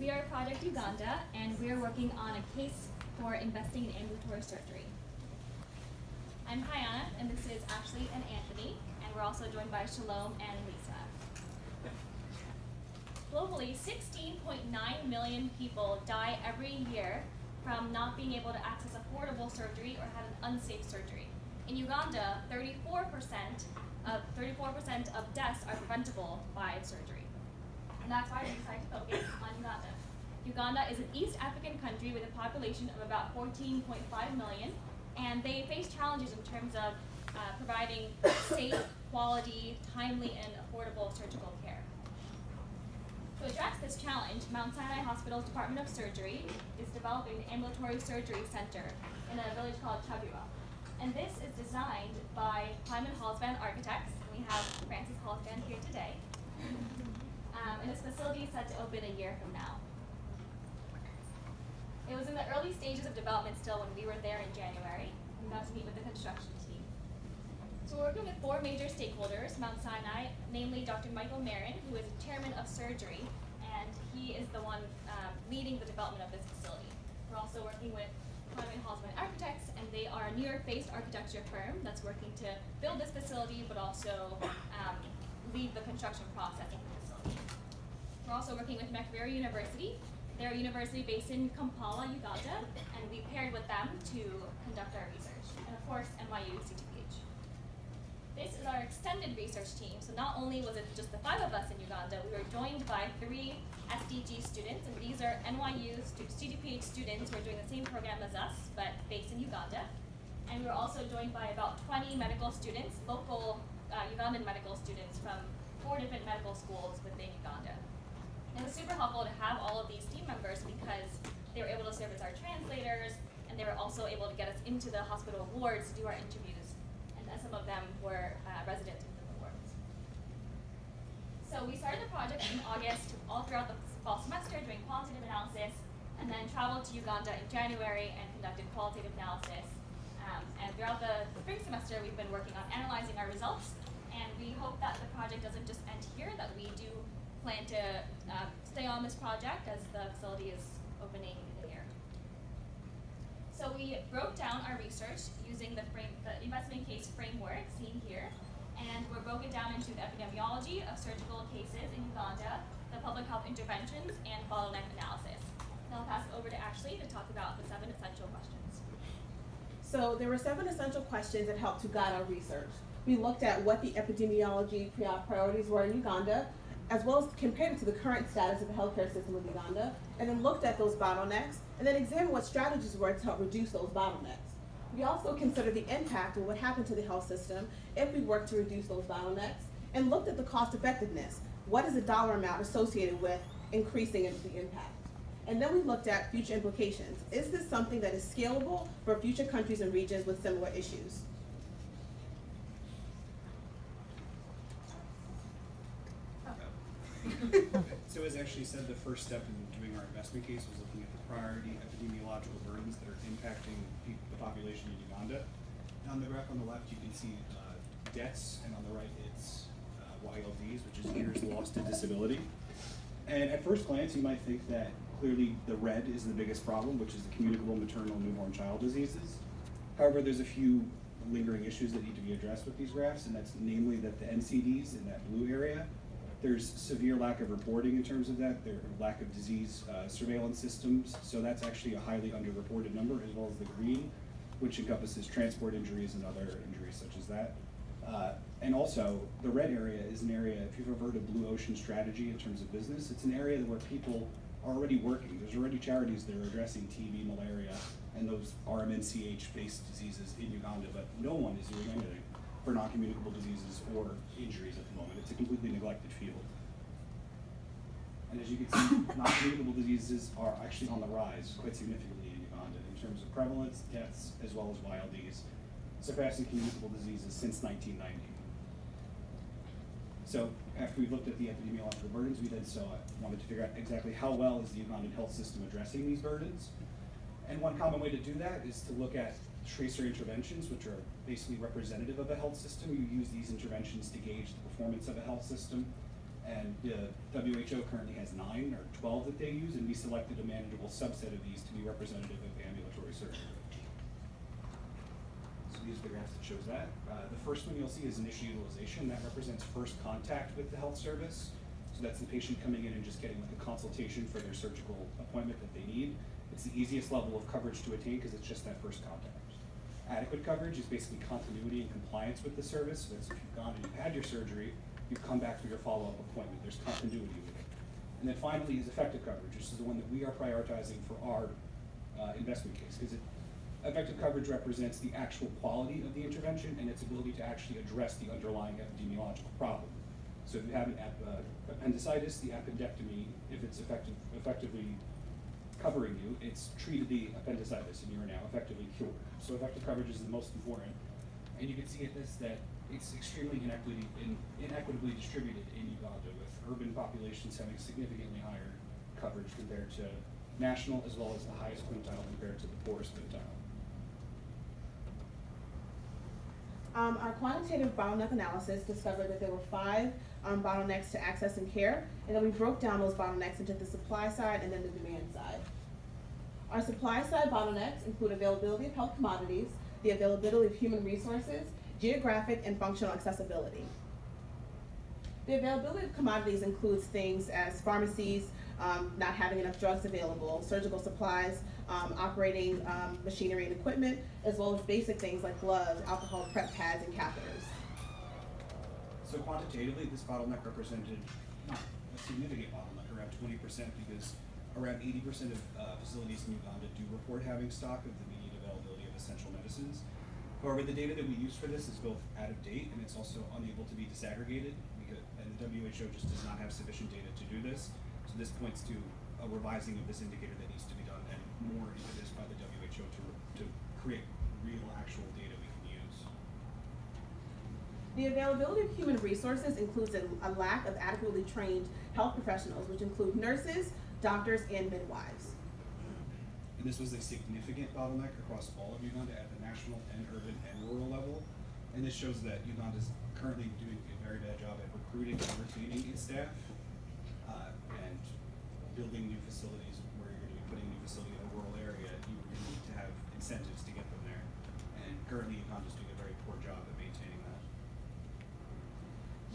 We are Project Uganda, and we are working on a case for investing in ambulatory surgery. I'm Hyana, and this is Ashley and Anthony, and we're also joined by Shalom and Lisa. Globally, 16.9 million people die every year from not being able to access affordable surgery or have an unsafe surgery. In Uganda, 34% of deaths are preventable by surgery. And that's why we decided to focus on Uganda. Uganda is an East African country with a population of about 14.5 million, and they face challenges in terms of providing safe, quality, timely, and affordable surgical care. To address this challenge, Mount Sinai Hospital's Department of Surgery is developing an ambulatory surgery center in a village called Chabira. And this is designed by Hyman Hallsband Architects. We have Francis Hallsband here today. And this facility is set to open a year from now. It was in the early stages of development still when we were there in January. We got to meet with the construction team. So we're working with 4 major stakeholders, Mount Sinai, namely Dr. Michael Marin, who is chairman of surgery, and he is the one leading the development of this facility. We're also working with Hyman Hallsband Architects, and they are a New York-based architecture firm that's working to build this facility, but also lead the construction process of the facility. We're also working with Macquarie University. They're a university based in Kampala, Uganda, and we paired with them to conduct our research. And of course, NYU CTPH. This is our extended research team. So not only was it just the 5 of us in Uganda, we were joined by 3 SDG students, and these are NYU CTPH students who are doing the same program as us, but based in Uganda. And we were also joined by about 20 medical students, local Ugandan medical students from 4 different medical schools within Uganda. And it was super helpful to have all of these team members because they were able to serve as our translators, and they were also able to get us into the hospital wards to do our interviews. And some of them were residents within the wards. So we started the project in August, all throughout the fall semester, doing quantitative analysis, and then traveled to Uganda in January and conducted qualitative analysis. And throughout the spring semester, we've been working on analyzing our results, and we hope that the project doesn't just end here, that we do plan to stay on this project as the facility is opening in the year. So we broke down our research using the investment case framework seen here, and we broke it down into the epidemiology of surgical cases in Uganda, the public health interventions, and bottleneck analysis. Now I'll pass it over to Ashley to talk about the 7 essential questions. So there were 7 essential questions that helped to guide our research. We looked at what the epidemiology priorities were in Uganda, as well as compared it to the current status of the healthcare system of Uganda, and then looked at those bottlenecks, and then examined what strategies were to help reduce those bottlenecks. We also considered the impact of what happened to the health system if we worked to reduce those bottlenecks, and looked at the cost effectiveness. What is the dollar amount associated with increasing the impact? And then we looked at future implications. Is this something that is scalable for future countries and regions with similar issues? So as Ashley said, the first step in doing our investment case was looking at the priority epidemiological burdens that are impacting the population in Uganda. And on the graph on the left, you can see deaths, and on the right, it's YLDs, which is years lost to disability. And at first glance, you might think that clearly the red is the biggest problem, which is the communicable maternal newborn child diseases. However, there's a few lingering issues that need to be addressed with these graphs, and that's namely that the NCDs in that blue area, there's severe lack of reporting in terms of that. There's lack of disease surveillance systems, so that's actually a highly underreported number, as well as the green, which encompasses transport injuries and other injuries such as that. And also, the red area is an area, if you've ever heard of Blue Ocean strategy in terms of business, it's an area where people are already working. There's already charities that are addressing TB, malaria, and those RMNCH-based diseases in Uganda, but no one is doing anything for non-communicable diseases or injuries at the moment. It's a completely neglected field. And as you can see, non-communicable diseases are actually on the rise quite significantly in Uganda in terms of prevalence, deaths, as well as YLDs, surpassing communicable diseases since 1990. So after we looked at the epidemiological burdens, we then wanted to figure out exactly how well is the Ugandan health system addressing these burdens. And one common way to do that is to look at tracer interventions, which are basically representative of a health system. You use these interventions to gauge the performance of a health system. And the WHO currently has 9 or 12 that they use, and we selected a manageable subset of these to be representative of ambulatory surgery. So these are the graphs that shows that. The first one you'll see is initial utilization. That represents first contact with the health service. So that's the patient coming in and just getting like a consultation for their surgical appointment that they need. It's the easiest level of coverage to attain because it's just that first contact. Adequate coverage is basically continuity and compliance with the service. So that's if you've gone and you've had your surgery, you've come back for your follow-up appointment. There's continuity with it. And then finally is effective coverage. This is the one that we are prioritizing for our investment case because effective coverage represents the actual quality of the intervention and its ability to actually address the underlying epidemiological problem. So if you have an appendicitis, the appendectomy, if it's effectively covering you, it's treated the appendicitis and you are now effectively cured. So effective coverage is the most important. And you can see at this that it's extremely inequitably distributed in Uganda, with urban populations having significantly higher coverage compared to national, as well as the highest quintile compared to the poorest quintile. Our quantitative bottleneck analysis discovered that there were 5 bottlenecks to access and care, and then we broke down those bottlenecks into the supply side and then the demand side. Our supply side bottlenecks include availability of health commodities, the availability of human resources, geographic and functional accessibility. The availability of commodities includes things as pharmacies not having enough drugs available, surgical supplies, operating machinery and equipment, as well as basic things like gloves, alcohol prep pads, and catheters. So quantitatively, this bottleneck represented not a significant bottleneck, around 20%, because around 80% of facilities in Uganda do report having stock of the immediate availability of essential medicines. However, the data that we use for this is both out of date and it's also unable to be disaggregated, and the WHO just does not have sufficient data to do this. So this points to a revising of this indicator that needs to be done, and more impetus by the WHO to create real, actual data we can use. The availability of human resources includes a lack of adequately trained health professionals, which include nurses, doctors, and midwives. And this was a significant bottleneck across all of Uganda at the national and urban and rural level. And this shows that Uganda is currently doing a very bad job at recruiting and retaining its staff, and building new facilities. Where you're going to be putting a new facility in a rural area, you need to have incentives to get them there. And currently Uganda is doing a very poor job at maintaining that.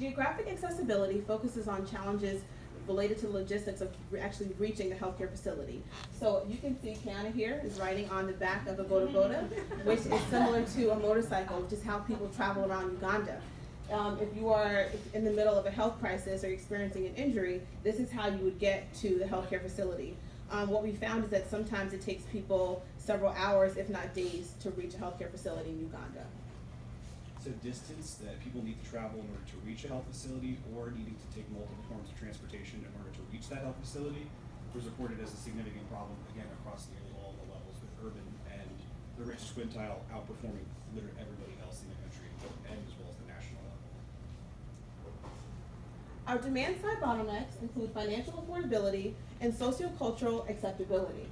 Geographic accessibility focuses on challenges related to logistics of actually reaching a healthcare facility. So you can see Kiana here is riding on the back of a boda, which is similar to a motorcycle, which is how people travel around Uganda. If you are in the middle of a health crisis or experiencing an injury, this is how you would get to the healthcare facility. What we found is that sometimes it takes people several hours, if not days, to reach a healthcare facility in Uganda. So distance that people need to travel in order to reach a health facility, or needing to take multiple forms of transportation in order to reach that health facility, was reported as a significant problem, again, across nearly all the levels, with urban and the richest quintile outperforming literally everybody else in the country, and as well as the national level. Our demand side bottlenecks include financial affordability and sociocultural acceptability.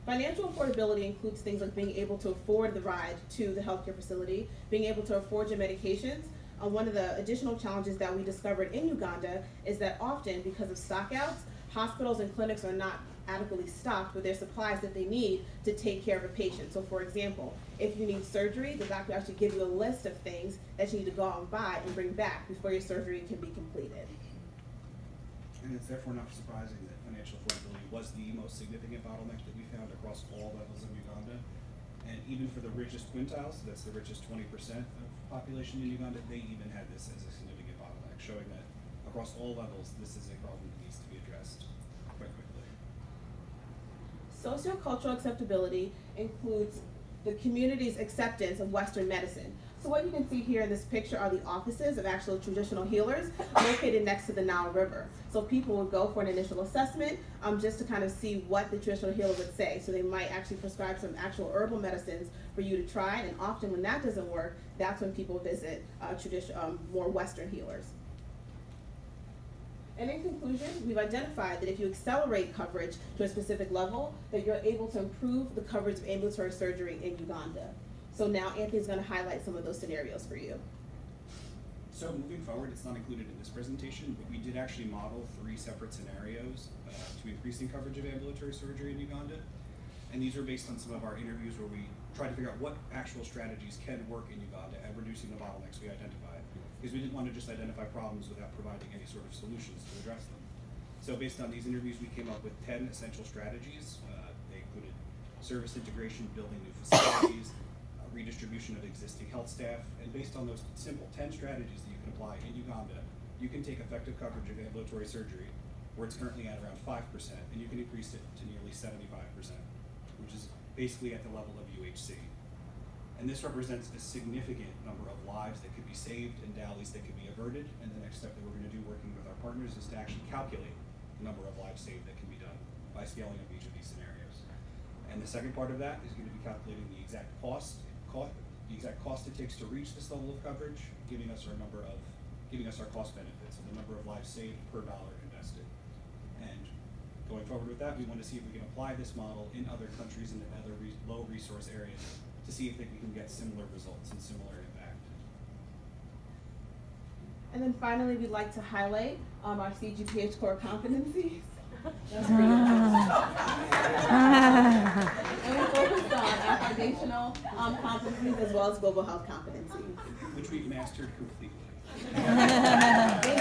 Financial affordability includes things like being able to afford the ride to the healthcare facility, being able to afford your medications. One of the additional challenges that we discovered in Uganda is that often, because of stockouts, hospitals and clinics are not adequately stocked with their supplies that they need to take care of a patient. So for example, if you need surgery, the doctor actually gives you a list of things that you need to go out and buy and bring back before your surgery can be completed. And it's therefore not surprising that financial affordability was the most significant bottleneck that we found across all levels of Uganda. And even for the richest quintiles, that's the richest 20% of population in Uganda, they even had this as a significant bottleneck, showing that across all levels, this is a problem that needs to be addressed quite quickly. Sociocultural acceptability includes the community's acceptance of Western medicine. So what you can see here in this picture are the offices of actual traditional healers located next to the Nile River. So people would go for an initial assessment just to kind of see what the traditional healer would say. So they might actually prescribe some actual herbal medicines for you to try, and often when that doesn't work, that's when people visit more Western healers. And in conclusion, we've identified that if you accelerate coverage to a specific level, that you're able to improve the coverage of ambulatory surgery in Uganda. So now Anthony's going to highlight some of those scenarios for you. So moving forward, it's not included in this presentation, but we did actually model 3 separate scenarios to increasing coverage of ambulatory surgery in Uganda. And these were based on some of our interviews where we tried to figure out what actual strategies can work in Uganda at reducing the bottlenecks we identified. Because we didn't want to just identify problems without providing any sort of solutions to address them. So based on these interviews, we came up with 10 essential strategies. They included service integration, building new facilities, redistribution of existing health staff, and based on those simple 10 strategies that you can apply in Uganda, you can take effective coverage of ambulatory surgery, where it's currently at around 5%, and you can increase it to nearly 75%, which is basically at the level of UHC. And this represents a significant number of lives that could be saved and DALYs that could be averted, and the next step that we're going to do working with our partners is to actually calculate the number of lives saved that can be done by scaling up each of these scenarios. And the second part of that is going to be calculating the exact cost it takes to reach this level of coverage, giving us our cost benefits and the number of lives saved per dollar invested. And going forward with that, we want to see if we can apply this model in other countries and in other low resource areas to see if we can get similar results and similar impact. And then finally, we'd like to highlight our CGPH core competencies. And we focused on our foundational competencies as well as global health competencies. Which we've mastered completely. Thank